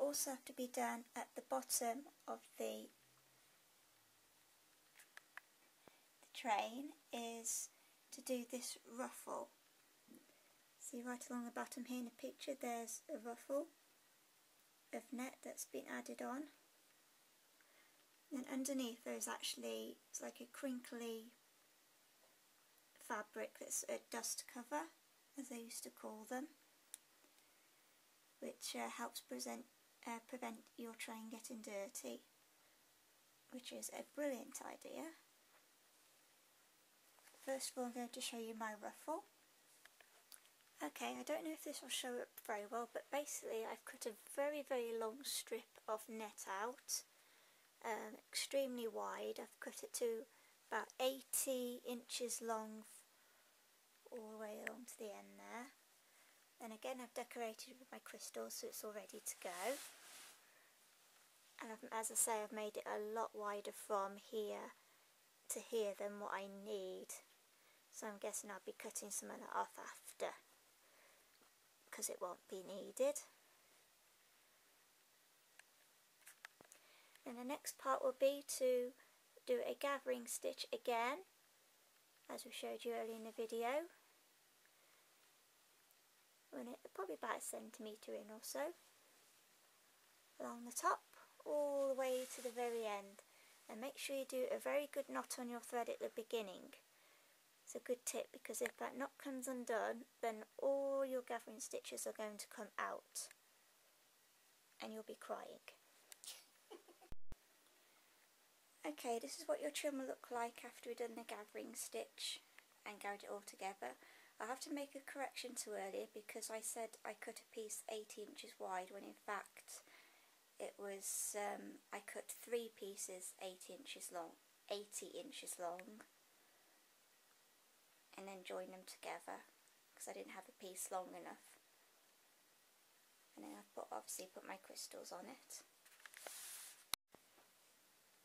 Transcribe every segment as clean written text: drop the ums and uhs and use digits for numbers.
also have to be done at the bottom of the train is to do this ruffle. See right along the bottom here in the picture, there's a ruffle of net that's been added on. Then underneath there is actually, it's like a crinkly fabric that's a dust cover, as they used to call them, which helps prevent your train getting dirty, which is a brilliant idea. First of all, I'm going to show you my ruffle. Okay, I don't know if this will show up very well, but basically I've cut a very long strip of net out, extremely wide. I've cut it to about 80 inches long all the way along to the end there. And again, I've decorated with my crystals so it's all ready to go. And as I say, I've made it a lot wider from here to here than what I need. So I'm guessing I'll be cutting some of that off after, because it won't be needed. And the next part will be to do a gathering stitch again, as we showed you earlier in the video. Run it probably about a centimetre in or so, along the top, all the way to the very end. And make sure you do a very good knot on your thread at the beginning. It's a good tip, because if that knot comes undone, then all your gathering stitches are going to come out and you'll be crying. Okay, this is what your trim will look like after we've done the gathering stitch and gathered it all together. I have to make a correction to earlier, because I said I cut a piece 80 inches wide when in fact it was I cut 3 pieces 80 inches long, and then joined them together because I didn't have a piece long enough. And then I've obviously put my crystals on it.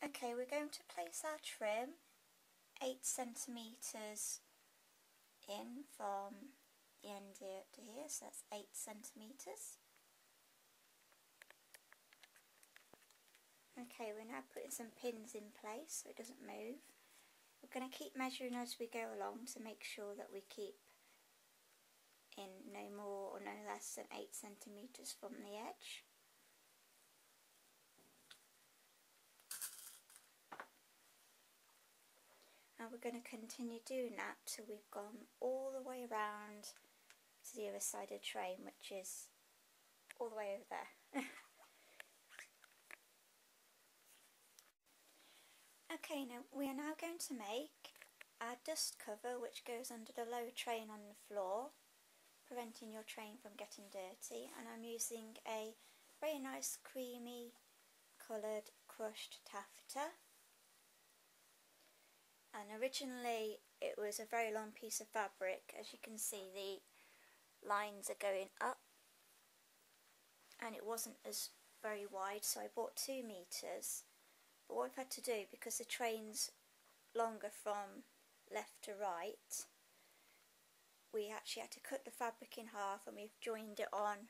Okay, we're going to place our trim 8 centimetres in from the end here to here, so that's 8 centimetres. Okay, we're now putting some pins in place so it doesn't move. We're going to keep measuring as we go along to make sure that we keep in no more or no less than 8 centimetres from the edge. And we're going to continue doing that till we've gone all the way around to the other side of the train, which is all the way over there. Okay, now we are now going to make our dust cover, which goes under the lower train on the floor, preventing your train from getting dirty. And I'm using a very nice creamy coloured crushed taffeta. And originally it was a very long piece of fabric. As you can see, the lines are going up, and it wasn't as very wide, so I bought 2 metres. But what I've had to do, because the train's longer from left to right, we actually had to cut the fabric in half, and we've joined it on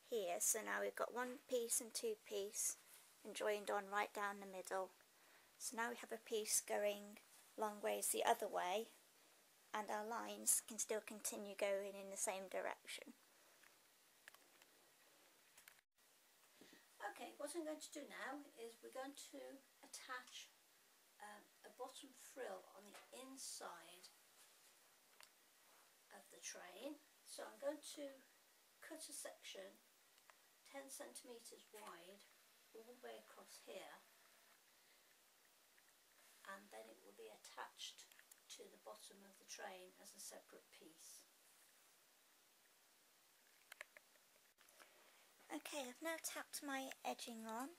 here. So now we've got 1 piece and 2 piece and joined on right down the middle. So now we have a piece going long ways the other way, and our lines can still continue going in the same direction. Okay, what I'm going to do now is we're going to attach a bottom frill on the inside of the train. So I'm going to cut a section 10 centimetres wide all the way across here, and then it will be attached to the bottom of the train as a separate piece. Okay, I've now tapped my edging on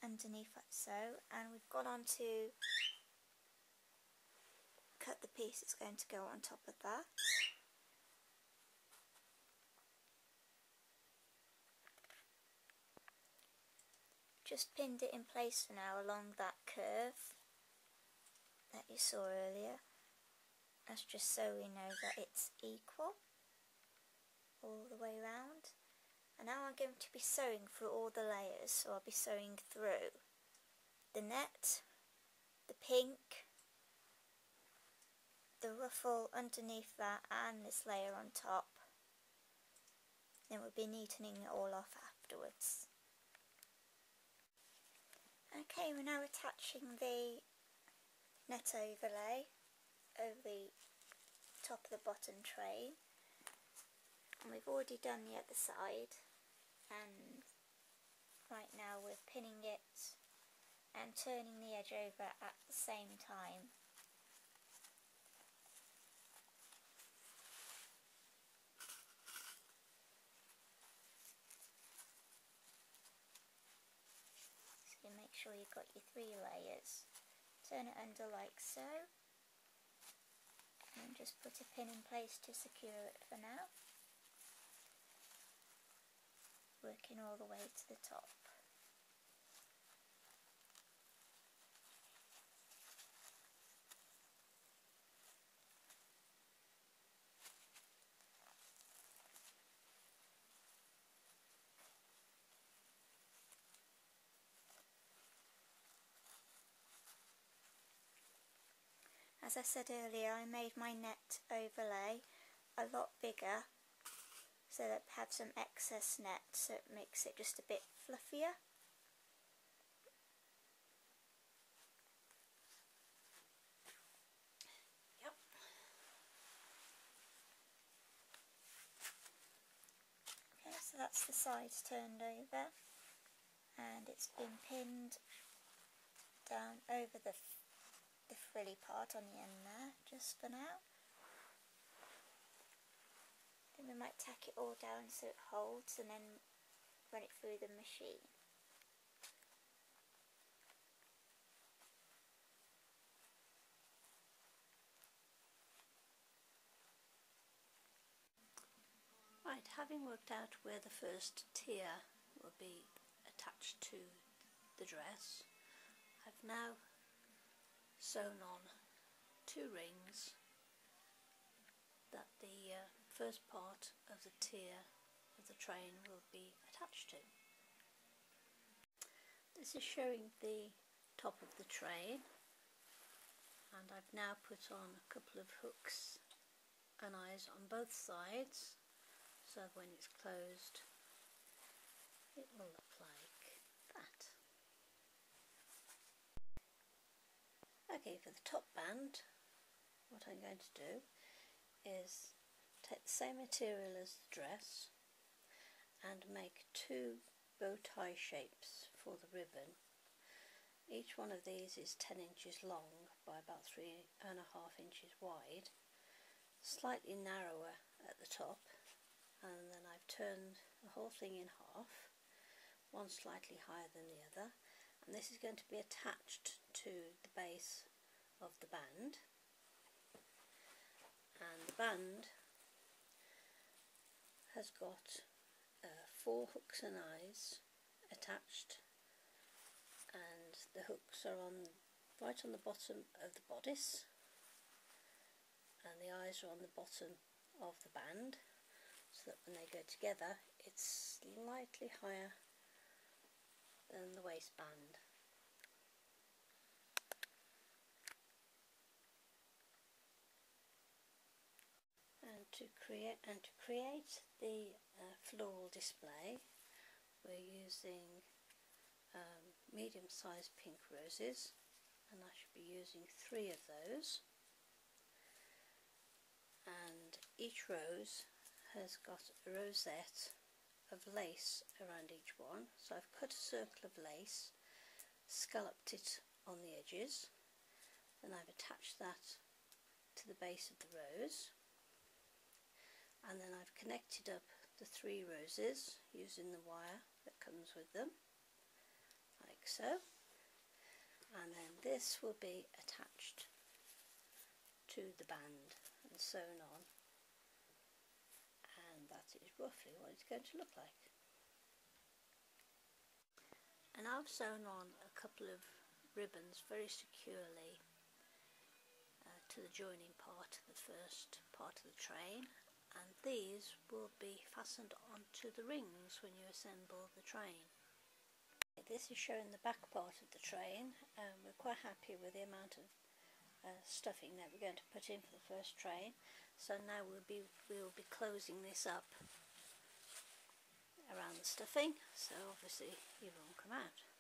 underneath like so, and we've gone on to cut the piece that's going to go on top of that. Just pinned it in place for now along that curve that you saw earlier. That's just so we know that it's equal all the way around. And now I'm going to be sewing through all the layers. So I'll be sewing through the net, the pink, the ruffle underneath that, and this layer on top. Then we'll be neatening it all off afterwards. Okay, we're now attaching the net overlay over the top of the bottom tray, and we've already done the other side, and right now we're pinning it and turning the edge over at the same time. So you make sure you've got your 3 layers. Turn it under like so, and just put a pin in place to secure it for now, working all the way to the top. As I said earlier, I made my net overlay a lot bigger so that I have some excess net, so it makes it just a bit fluffier. Yep. Okay, so that's the sides turned over, and it's been pinned down over the frilly part on the end there, just for now. Then we might tack it all down so it holds, and then run it through the machine. Right, having worked out where the first tier will be attached to the dress, I've now sewn on 2 rings that the first part of the tier of the train will be attached to. This is showing the top of the train, and I've now put on a couple of hooks and eyes on both sides, so when it's closed it will look like that. Okay, for the top band, what I'm going to do is take the same material as the dress and make 2 bow tie shapes for the ribbon. Each one of these is 10 inches long by about 3.5 inches wide, slightly narrower at the top, and then I've turned the whole thing in half, one slightly higher than the other, and this is going to be attached to the base of the band. And the band has got 4 hooks and eyes attached, and the hooks are right on the bottom of the bodice, and the eyes are on the bottom of the band, so that when they go together it's slightly higher than the waistband. And to create the floral display, we're using medium-sized pink roses, and I should be using 3 of those, and each rose has got a rosette of lace around each one. So I've cut a circle of lace, scalloped it on the edges, then I've attached that to the base of the rose, and then I've connected up the 3 roses using the wire that comes with them, like so, and then this will be attached to the band and sewn on, and that is roughly what it's going to look like. And I've sewn on a couple of ribbons very securely to the joining part of the first part of the train, and these will be fastened onto the rings when you assemble the train. This is showing the back part of the train. We're quite happy with the amount of stuffing that we're going to put in for the first train. So now we'll be closing this up around the stuffing, so obviously it won't come out.